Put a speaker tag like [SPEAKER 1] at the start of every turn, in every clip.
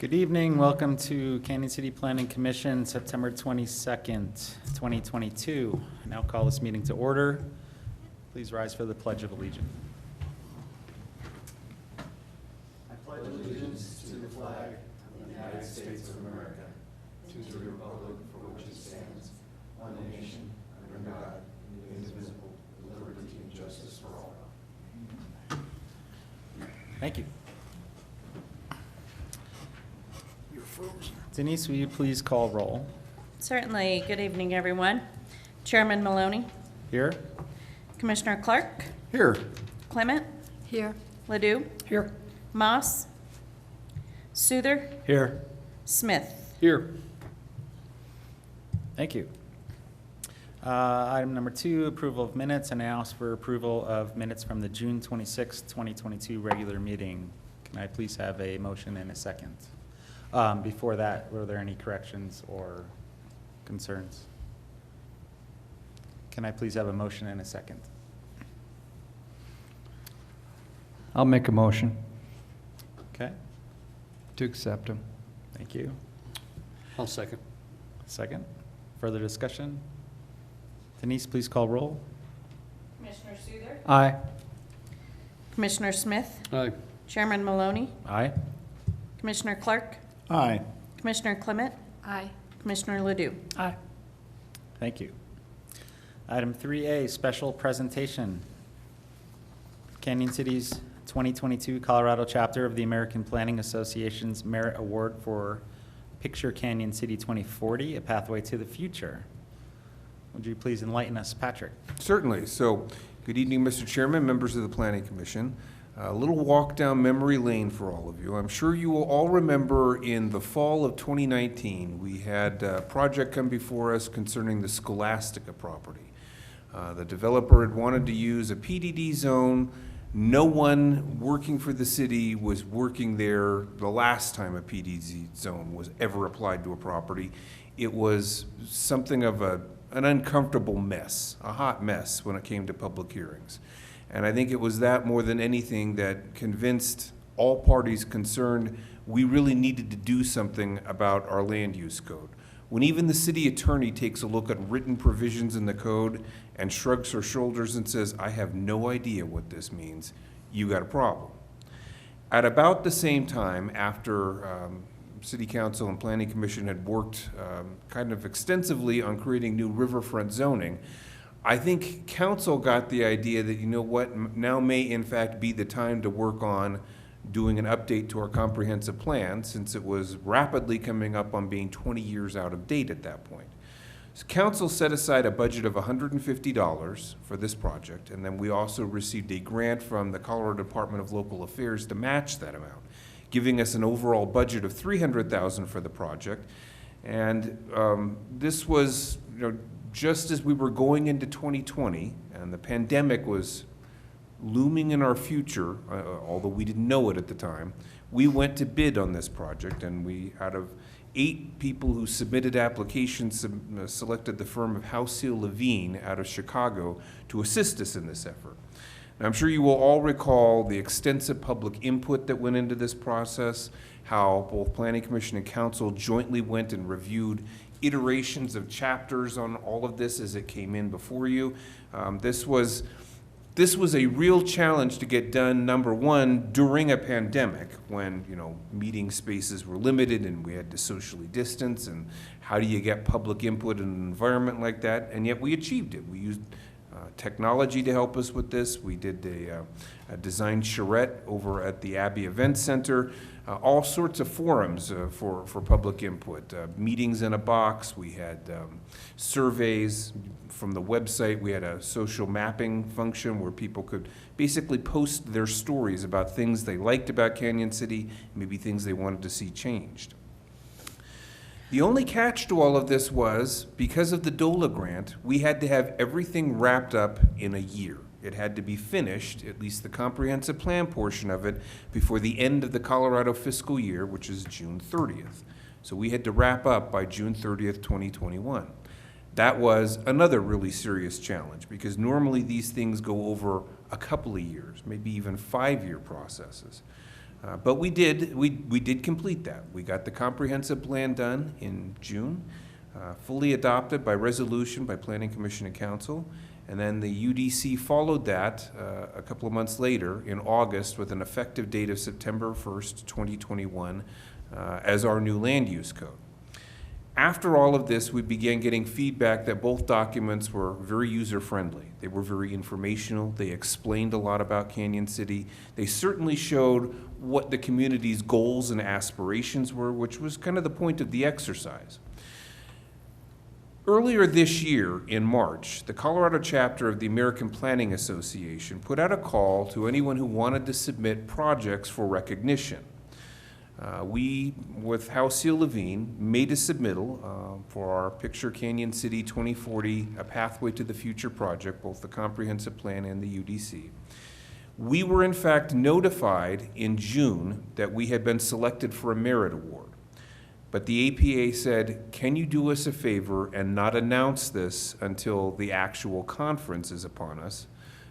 [SPEAKER 1] Good evening. Welcome to Canyon City Planning Commission, September 22nd, 2022. I now call this meeting to order. Please rise for the Pledge of Allegiance. I pledge allegiance to the flag of the United States of America, to the republic for which it stands, one nation, under God, indivisible, with liberty and justice for all. Thank you. Denise, will you please call roll?
[SPEAKER 2] Certainly. Good evening, everyone. Chairman Maloney.
[SPEAKER 1] Here.
[SPEAKER 2] Commissioner Clark.
[SPEAKER 1] Here.
[SPEAKER 2] Clement.
[SPEAKER 3] Here.
[SPEAKER 2] Ledoux.
[SPEAKER 1] Here.
[SPEAKER 2] Moss. Souther.
[SPEAKER 1] Here.
[SPEAKER 2] Smith.
[SPEAKER 1] Here. Thank you. Item number 2, approval of minutes, and I ask for approval of minutes from the June 26, 2022 regular meeting. Can I please have a motion and a second? Before that, were there any corrections or concerns? Can I please have a motion and a second?
[SPEAKER 4] I'll make a motion
[SPEAKER 1] Okay,
[SPEAKER 4] to accept them.
[SPEAKER 1] thank you.
[SPEAKER 5] I'll second.
[SPEAKER 1] Second. Further discussion? Denise, please call roll.
[SPEAKER 2] Commissioner Souther.
[SPEAKER 4] Aye.
[SPEAKER 2] Commissioner Smith.
[SPEAKER 5] Aye.
[SPEAKER 2] Chairman Maloney.
[SPEAKER 1] Aye.
[SPEAKER 2] Commissioner Clark.
[SPEAKER 1] Aye.
[SPEAKER 2] Commissioner Clement.
[SPEAKER 3] Aye.
[SPEAKER 2] Commissioner Ledoux.
[SPEAKER 4] Aye.
[SPEAKER 1] Thank you. Item 3A, special presentation. Canyon City's 2022 Colorado chapter of the American Planning Association's Merit Award for Picture Canyon City 2040, A Pathway to the Future. Would you please enlighten us, Patrick?
[SPEAKER 6] Certainly. So, good evening, Mr. Chairman, members of the Planning Commission. A little walk down memory lane for all of you. I'm sure you will all remember in the fall of 2019, we had a project come before us concerning the Scholastica property. The developer had wanted to use a PDD zone. No one working for the city was working there the last time a PDD zone was ever applied to a property. It was something of an uncomfortable mess, a hot mess when it came to public hearings. And I think it was that more than anything that convinced all parties concerned we really needed to do something about our land use code. When even the city attorney takes a look at written provisions in the code and shrugs her shoulders and says, I have no idea what this means, you got a problem. At about the same time, after City Council and Planning Commission had worked kind of extensively on creating new riverfront zoning, I think council got the idea that, you know what, now may in fact be the time to work on doing an update to our comprehensive plan, since it was rapidly coming up on being 20 years out of date at that point. So council set aside a budget of $150 for this project, and then we also received a grant from the Colorado Department of Local Affairs to match that amount, giving us an overall budget of $300,000 for the project. And this was, just as we were going into 2020 and the pandemic was looming in our future, although we didn't know it at the time, we went to bid on this project, and we, out of 8 people who submitted applications, selected the firm of Houseel Levine out of Chicago to assist us in this effort. Now, I'm sure you will all recall the extensive public input that went into this process, how both Planning Commission and Council jointly went and reviewed iterations of chapters on all of this as it came in before you. This was a real challenge to get done, number one, during a pandemic when, meeting spaces were limited and we had to socially distance, and how do you get public input in an environment like that? And yet we achieved it. We used technology to help us with this. We did a design charrette over at the Abbey Event Center, all sorts of forums for public input, meetings in a box. We had surveys from the website. We had a social mapping function where people could basically post their stories about things they liked about Canyon City, maybe things they wanted to see changed. The only catch to all of this was, because of the DOLA grant, we had to have everything wrapped up in a year. It had to be finished, at least the comprehensive plan portion of it, before the end of the Colorado fiscal year, which is June 30th. So we had to wrap up by June 30th, 2021. That was another really serious challenge, because normally these things go over a couple of years, maybe even 5-year processes. But we did complete that. We got the comprehensive plan done in June, fully adopted by resolution by Planning Commission and Council. And then the UDC followed that a couple of months later in August with an effective date of September 1st, 2021 as our new land use code. After all of this, we began getting feedback that both documents were very user-friendly. They were very informational. They explained a lot about Canyon City. They certainly showed what the community's goals and aspirations were, which was kind of the point of the exercise. Earlier this year, in March, the Colorado chapter of the American Planning Association put out a call to anyone who wanted to submit projects for recognition. We, with Halcyon Levine, made a submittal for our Picture Canyon City 2040, A Pathway to the Future project, both the comprehensive plan and the UDC. We were in fact notified in June that we had been selected for a merit award. But the APA said, can you do us a favor and not announce this until the actual conference is upon us?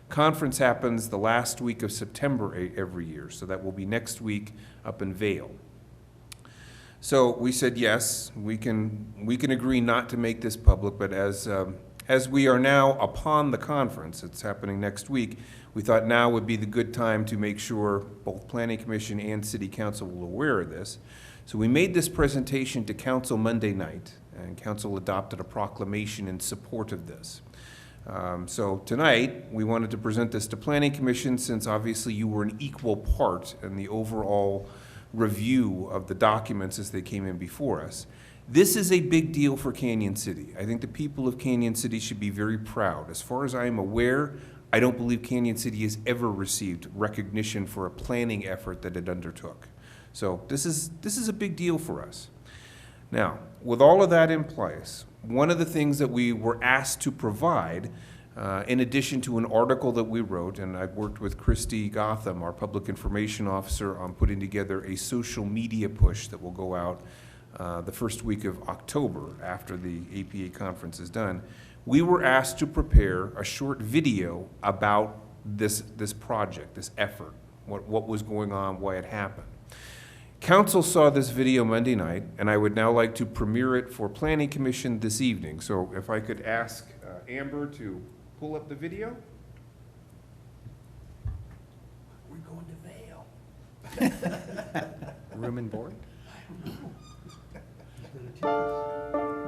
[SPEAKER 6] Conference happens the last week of September every year, so that will be next week up in Vail. So we said, yes, we can agree not to make this public, but as we are now upon the conference, it's happening next week, we thought now would be the good time to make sure both Planning Commission and City Council were aware of this. So we made this presentation to Council Monday night, and Council adopted a proclamation in support of this. So tonight, we wanted to present this to Planning Commission since obviously you were an equal part in the overall review of the documents as they came in before us. This is a big deal for Canyon City. I think the people of Canyon City should be very proud. As far as I am aware, I don't believe Canyon City has ever received recognition for a planning effort that it undertook. So this is a big deal for us. Now, with all of that in place, one of the things that we were asked to provide, in addition to an article that we wrote, and I've worked with Christy Gotham, our public information officer, on putting together a social media push that will go out the first week of October after the APA conference is done. We were asked to prepare a short video about this project, this effort, what was going on, why it happened. Council saw this video Monday night, and I would now like to premiere it for Planning Commission this evening. So if I could ask Amber to pull up the video.
[SPEAKER 5] We're going to Vail.
[SPEAKER 1] Room and board?
[SPEAKER 3] We're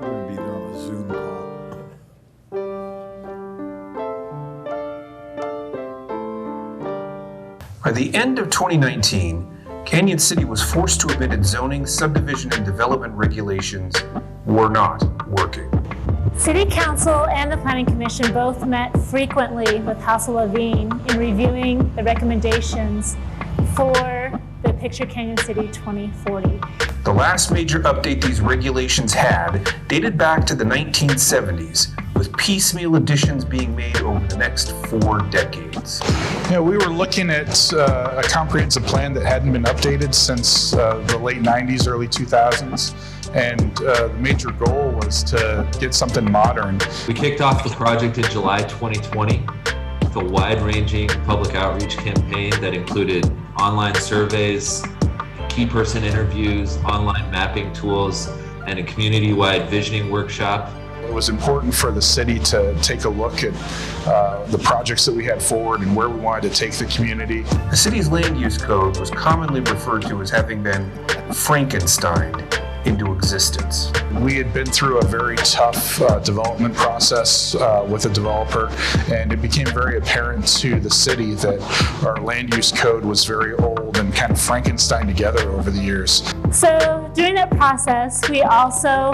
[SPEAKER 3] gonna be there on a Zoom call.
[SPEAKER 6] By the end of 2019, Canyon City was forced to admit its zoning, subdivision, and development regulations were not working.
[SPEAKER 7] City Council and the Planning Commission both met frequently with Halcyon Levine in reviewing the recommendations for the Picture Canyon City 2040.
[SPEAKER 6] The last major update these regulations had dated back to the 1970s, with piecemeal additions being made over the next 4 decades.
[SPEAKER 8] You know, we were looking at a comprehensive plan that hadn't been updated since the late 90s, early 2000s. And the major goal was to get something modern.
[SPEAKER 9] We kicked off the project in July 2020 with a wide-ranging public outreach campaign that included online surveys, key person interviews, online mapping tools, and a community-wide visioning workshop.
[SPEAKER 8] It was important for the city to take a look at the projects that we had forward and where we wanted to take the community.
[SPEAKER 6] The city's land use code was commonly referred to as having been Frankensteined into existence.
[SPEAKER 8] We had been through a very tough development process with a developer, and it became very apparent to the city that our land use code was very old and kind of Frankenstein together over the years.
[SPEAKER 7] So during that process, we also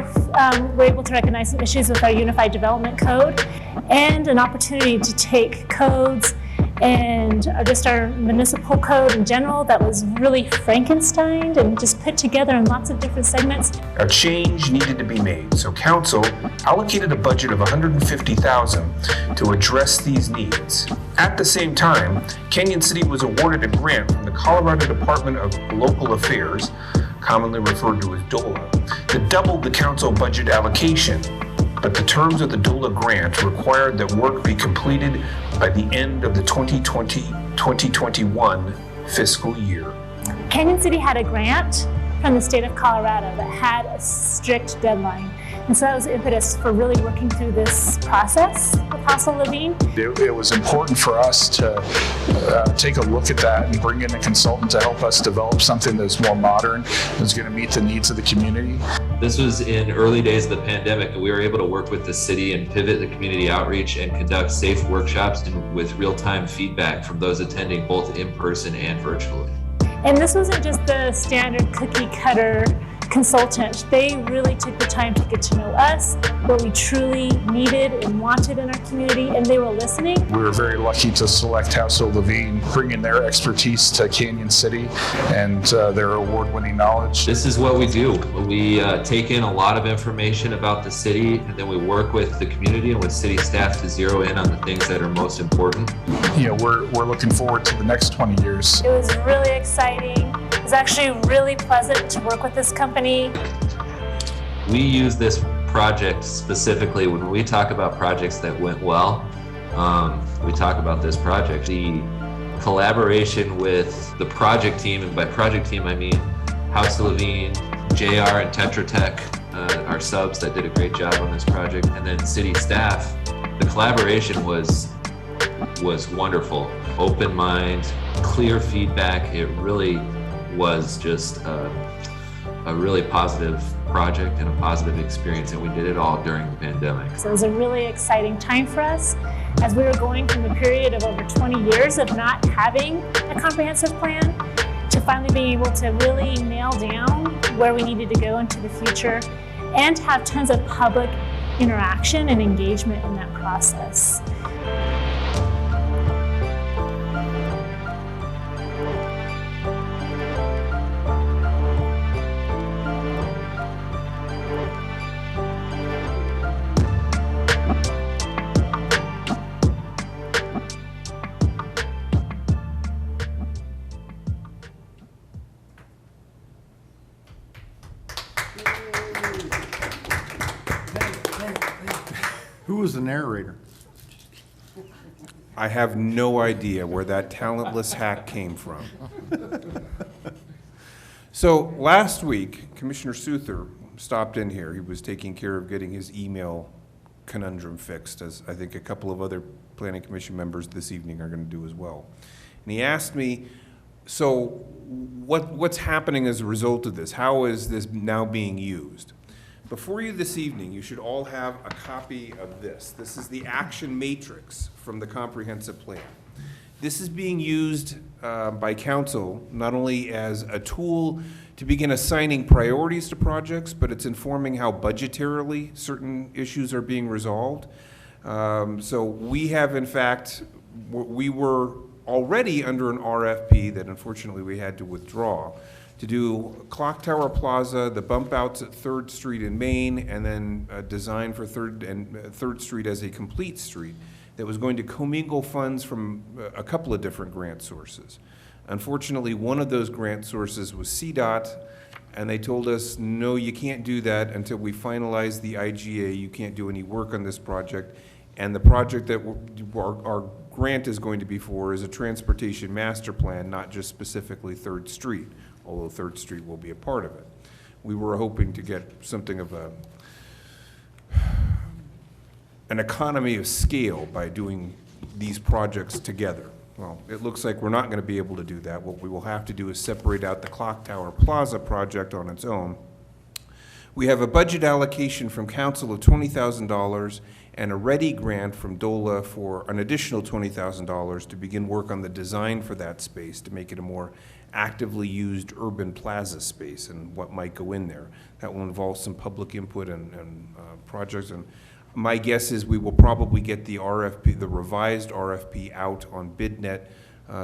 [SPEAKER 7] were able to recognize some issues with our Unified Development Code and an opportunity to take codes and just our municipal code in general that was really Frankensteined and just put together in lots of different segments.
[SPEAKER 6] A change needed to be made, so council allocated a budget of $150,000 to address these needs. At the same time, Canyon City was awarded a grant from the Colorado Department of Local Affairs, commonly referred to as DOLA, that doubled the council budget allocation. But the terms of the DOLA grant required that work be completed by the end of the 2020-2021 fiscal year.
[SPEAKER 7] Canyon City had a grant from the state of Colorado that had a strict deadline. And so that was the impetus for really working through this process with Hassel Levine.
[SPEAKER 8] It was important for us to take a look at that and bring in a consultant to help us develop something that's more modern, that's going to meet the needs of the community.
[SPEAKER 9] This was in early days of the pandemic, and we were able to work with the city and pivot the community outreach and conduct safe workshops and with real-time feedback from those attending both in person and virtually.
[SPEAKER 7] And this wasn't just the standard cookie cutter consultant. They really took the time to get to know us, what we truly needed and wanted in our community, and they were listening.
[SPEAKER 8] We were very lucky to select Hassel Levine, bringing their expertise to Canyon City and their award-winning knowledge.
[SPEAKER 9] This is what we do. We take in a lot of information about the city, and then we work with the community and with city staff to zero in on the things that are most important.
[SPEAKER 8] You know, we're looking forward to the next 20 years.
[SPEAKER 7] It was really exciting. It was actually really pleasant to work with this company.
[SPEAKER 9] We use this project specifically when we talk about projects that went well. We talk about this project. The collaboration with the project team, and by project team I mean Hassel Levine, JR and Tetra Tech, our subs that did a great job on this project, and then city staff. The collaboration was wonderful. Open mind, clear feedback. It really was just a really positive project and a positive experience, and we did it all during the pandemic.
[SPEAKER 7] So it was a really exciting time for us as we were going from a period of over 20 years of not having a comprehensive plan to finally being able to really nail down where we needed to go into the future and have tons of public interaction and engagement in that process.
[SPEAKER 3] Who was the narrator?
[SPEAKER 6] I have no idea where that talentless hack came from. So last week, Commissioner Souther stopped in here. He was taking care of getting his email conundrum fixed, as I think a couple of other Planning Commission members this evening are going to do as well. And he asked me, so what's happening as a result of this? How is this now being used? Before you this evening, you should all have a copy of this. This is the action matrix from the comprehensive plan. This is being used by council not only as a tool to begin assigning priorities to projects, but it's informing how budgetarily certain issues are being resolved. So we have, in fact, we were already under an RFP that unfortunately we had to withdraw to do Clock Tower Plaza, the bump outs at 3rd Street in Maine, and then design for 3rd Street as a complete street that was going to commingle funds from a couple of different grant sources. Unfortunately, one of those grant sources was CDOT, and they told us, no, you can't do that until we finalize the IGA. You can't do any work on this project. And the project that our grant is going to be for is a transportation master plan, not just specifically 3rd Street, although 3rd Street will be a part of it. We were hoping to get something of an economy of scale by doing these projects together. Well, it looks like we're not going to be able to do that. What we will have to do is separate out the Clock Tower Plaza project on its own. We have a budget allocation from council of $20,000 and a READY grant from DOLA for an additional $20,000 to begin work on the design for that space to make it a more actively used urban plaza space and what might go in there. That will involve some public input and projects. And my guess is we will probably get the RFP, the revised RFP, out on BidNet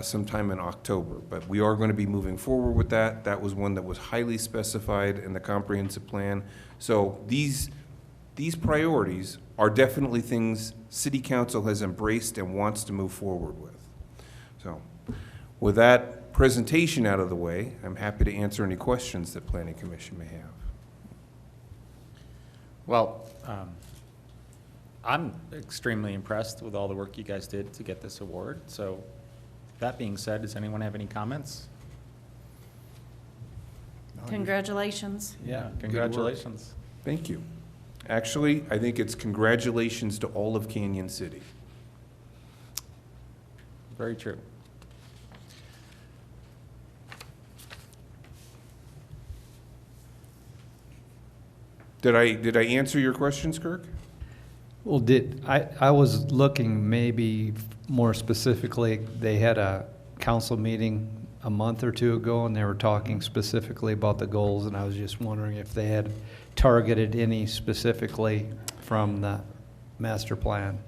[SPEAKER 6] sometime in October. But we are going to be moving forward with that. That was one that was highly specified in the comprehensive plan. So these priorities are definitely things City Council has embraced and wants to move forward with. So with that presentation out of the way, I'm happy to answer any questions that Planning Commission may have.
[SPEAKER 1] Well, I'm extremely impressed with all the work you guys did to get this award. So that being said, does anyone have any comments?
[SPEAKER 2] Congratulations.
[SPEAKER 1] Yeah, congratulations.
[SPEAKER 6] Thank you. Actually, I think it's congratulations to all of Canyon City.
[SPEAKER 1] Very true.
[SPEAKER 6] Did I answer your questions, Kirk?
[SPEAKER 4] Well, I was looking maybe more specifically, they had a council meeting a month or two ago, and they were talking specifically about the goals, and I was just wondering if they had targeted any specifically from the master plan.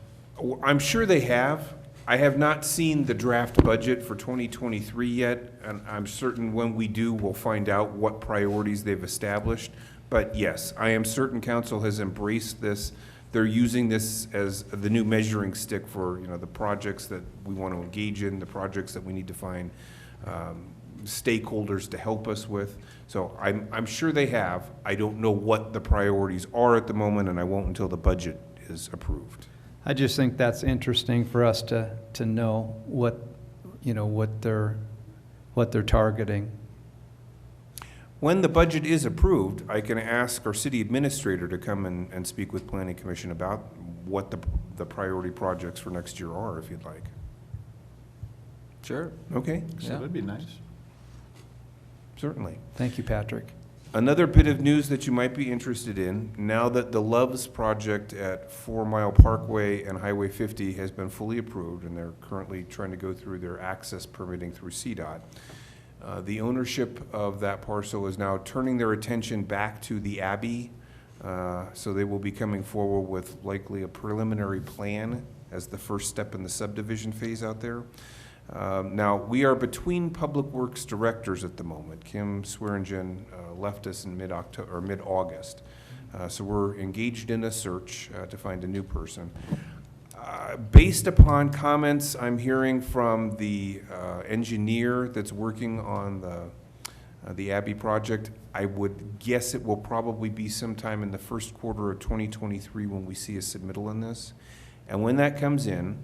[SPEAKER 6] I'm sure they have. I have not seen the draft budget for 2023 yet, and I'm certain when we do, we'll find out what priorities they've established. But yes, I am certain council has embraced this. They're using this as the new measuring stick for, the projects that we want to engage in, the projects that we need to find stakeholders to help us with. So I'm sure they have. I don't know what the priorities are at the moment, and I won't until the budget is approved.
[SPEAKER 4] I just think that's interesting for us to know what they're targeting.
[SPEAKER 6] When the budget is approved, I can ask our city administrator to come and speak with Planning Commission about what the priority projects for next year are, if you'd like.
[SPEAKER 1] Sure.
[SPEAKER 6] Okay,
[SPEAKER 3] So that'd be nice.
[SPEAKER 6] certainly.
[SPEAKER 4] Thank you, Patrick.
[SPEAKER 6] Another bit of news that you might be interested in, now that the Loves project at 4 Mile Parkway and Highway 50 has been fully approved, and they're currently trying to go through their access permitting through CDOT, the ownership of that parcel is now turning their attention back to the Abbey. So they will be coming forward with likely a preliminary plan as the first step in the subdivision phase out there. Now, we are between Public Works directors at the moment. Kim Swearingen left us in mid-October or mid-August. So we're engaged in a search to find a new person. Based upon comments I'm hearing from the engineer that's working on the Abbey project, I would guess it will probably be sometime in the first quarter of 2023 when we see a submittal in this. And when that comes in,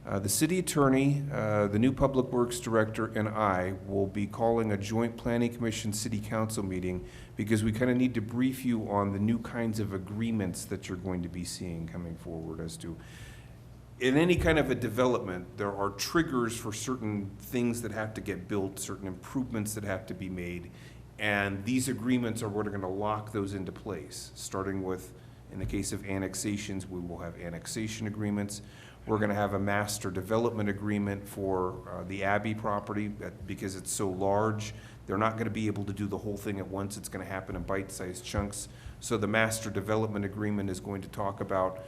[SPEAKER 6] the city attorney, the new Public Works director, and I will be calling a joint Planning Commission City Council meeting because we kind of need to brief you on the new kinds of agreements that you're going to be seeing coming forward as to in any kind of a development, there are triggers for certain things that have to get built, certain improvements that have to be made, and these agreements are what are going to lock those into place, starting with, in the case of annexations, we will have annexation agreements. We're going to have a master development agreement for the Abbey property because it's so large. They're not going to be able to do the whole thing at once. It's going to happen in bite-sized chunks. So the master development agreement is going to talk about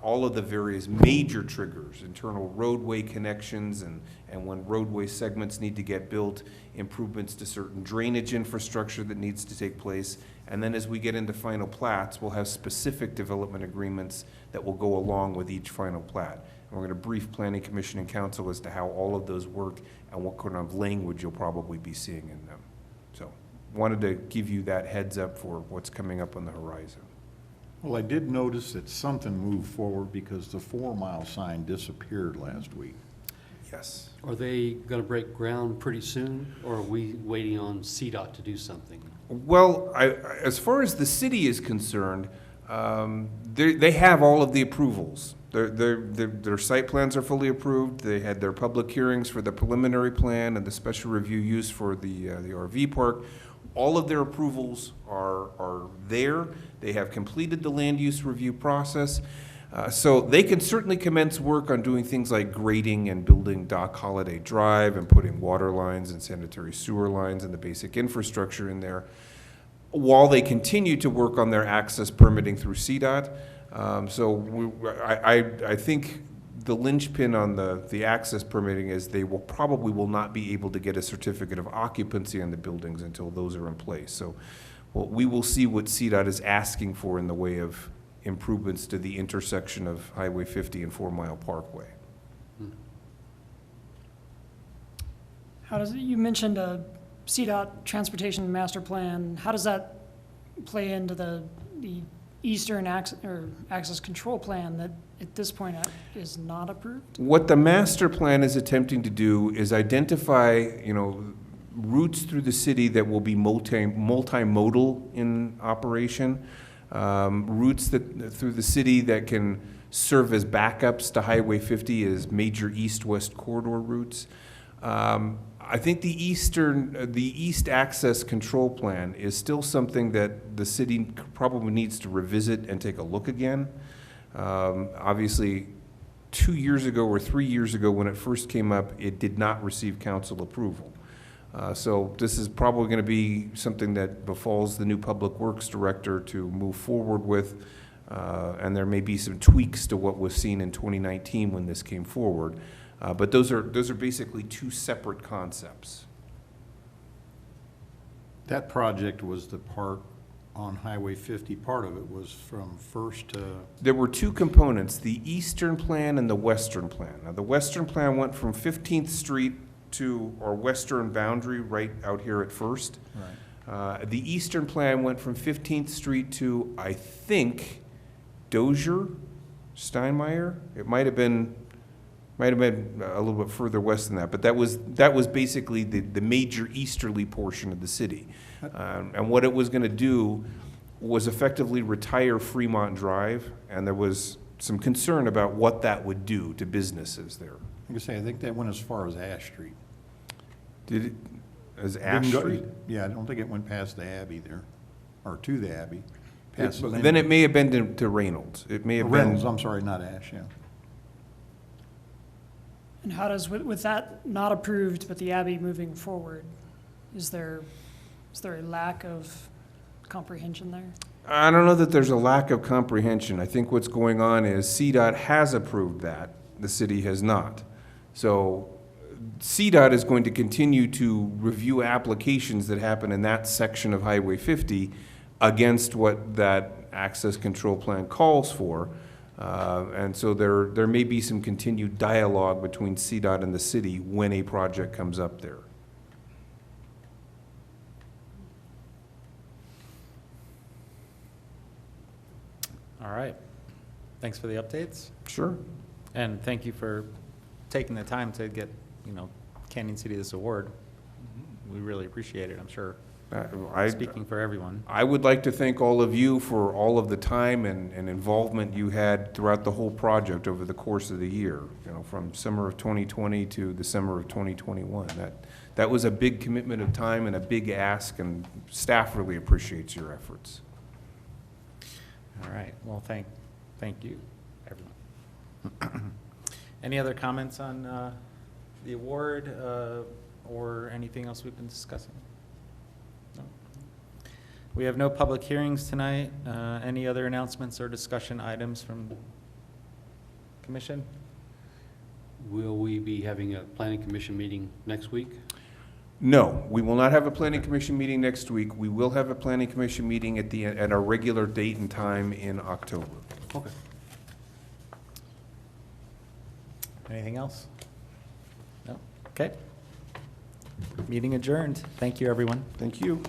[SPEAKER 6] all of the various major triggers, internal roadway connections, and when roadway segments need to get built, improvements to certain drainage infrastructure that needs to take place. And then as we get into final plats, we'll have specific development agreements that will go along with each final plat. And we're going to brief Planning Commission and Council as to how all of those work and what kind of language you'll probably be seeing in them. So wanted to give you that heads up for what's coming up on the horizon.
[SPEAKER 3] Well, I did notice that something moved forward because the 4 Mile sign disappeared last week.
[SPEAKER 6] Yes.
[SPEAKER 5] Are they going to break ground pretty soon, or are we waiting on CDOT to do something?
[SPEAKER 6] Well, as far as the city is concerned, they have all of the approvals. Their site plans are fully approved. They had their public hearings for the preliminary plan and the special review use for the RV park. All of their approvals are there. They have completed the land use review process. So they can certainly commence work on doing things like grading and building Dock Holiday Drive and putting water lines and sanitary sewer lines and the basic infrastructure in there while they continue to work on their access permitting through CDOT. I think the linchpin on the access permitting is they will probably not be able to get a certificate of occupancy on the buildings until those are in place. So we will see what CDOT is asking for in the way of improvements to the intersection of Highway 50 and 4 Mile Parkway.
[SPEAKER 10] How does you mentioned a CDOT transportation master plan? How does that play into the Eastern access control plan that at this point is not approved?
[SPEAKER 6] What the master plan is attempting to do is identify, routes through the city that will be multimodal in operation, routes through the city that can serve as backups to Highway 50 as major east-west corridor routes. I think the East Access Control Plan is still something that the city probably needs to revisit and take a look again. Obviously, 2 years ago or 3 years ago when it first came up, it did not receive council approval. So this is probably going to be something that befalls the new Public Works Director to move forward with, and there may be some tweaks to what was seen in 2019 when this came forward. But those are basically two separate concepts.
[SPEAKER 3] That project was the part on Highway 50, part of it was from First to,
[SPEAKER 6] There were two components, the eastern plan and the western plan. Now, the western plan went from 15th Street to our western boundary right out here at First.
[SPEAKER 3] right.
[SPEAKER 6] The eastern plan went from 15th Street to, I think, Dozier, Steinmeier. It might have been a little bit further west than that, but that was basically the major easterly portion of the city. And what it was going to do was effectively retire Fremont Drive, and there was some concern about what that would do to businesses there.
[SPEAKER 3] I think that went as far as Ash Street.
[SPEAKER 6] Did it, as Ash
[SPEAKER 3] Didn't go-
[SPEAKER 6] Street?
[SPEAKER 3] Yeah, I don't think it went past the Abbey there, or to the Abbey. Past
[SPEAKER 6] Then it may have been to Reynolds. It may have
[SPEAKER 3] Reynolds,
[SPEAKER 6] been.
[SPEAKER 3] I'm sorry, not Ash, yeah.
[SPEAKER 10] And how does, with that not approved, but the Abbey moving forward, is there a lack of comprehension there?
[SPEAKER 6] I don't know that there's a lack of comprehension. I think what's going on is CDOT has approved that, the city has not. So CDOT is going to continue to review applications that happen in that section of Highway 50 against what that access control plan calls for. And so there may be some continued dialogue between CDOT and the city when a project comes up there.
[SPEAKER 1] All right. Thanks for the updates.
[SPEAKER 6] Sure.
[SPEAKER 1] And thank you for taking the time to get, Canyon City this award. We really appreciate it, I'm sure. Speaking for everyone.
[SPEAKER 6] I would like to thank all of you for all of the time and involvement you had throughout the whole project over the course of the year, from summer of 2020 to the summer of 2021. That was a big commitment of time and a big ask, and staff really appreciates your efforts.
[SPEAKER 1] All right. Well, thank you, everyone. Any other comments on the award or anything else we've been discussing? No. We have no public hearings tonight. Any other announcements or discussion items from commission?
[SPEAKER 5] Will we be having a planning commission meeting next week?
[SPEAKER 6] No, we will not have a planning commission meeting next week. We will have a planning commission meeting at our regular date and time in October.
[SPEAKER 5] Okay.
[SPEAKER 1] Anything else? No? Okay. Meeting adjourned. Thank you, everyone.
[SPEAKER 6] Thank you.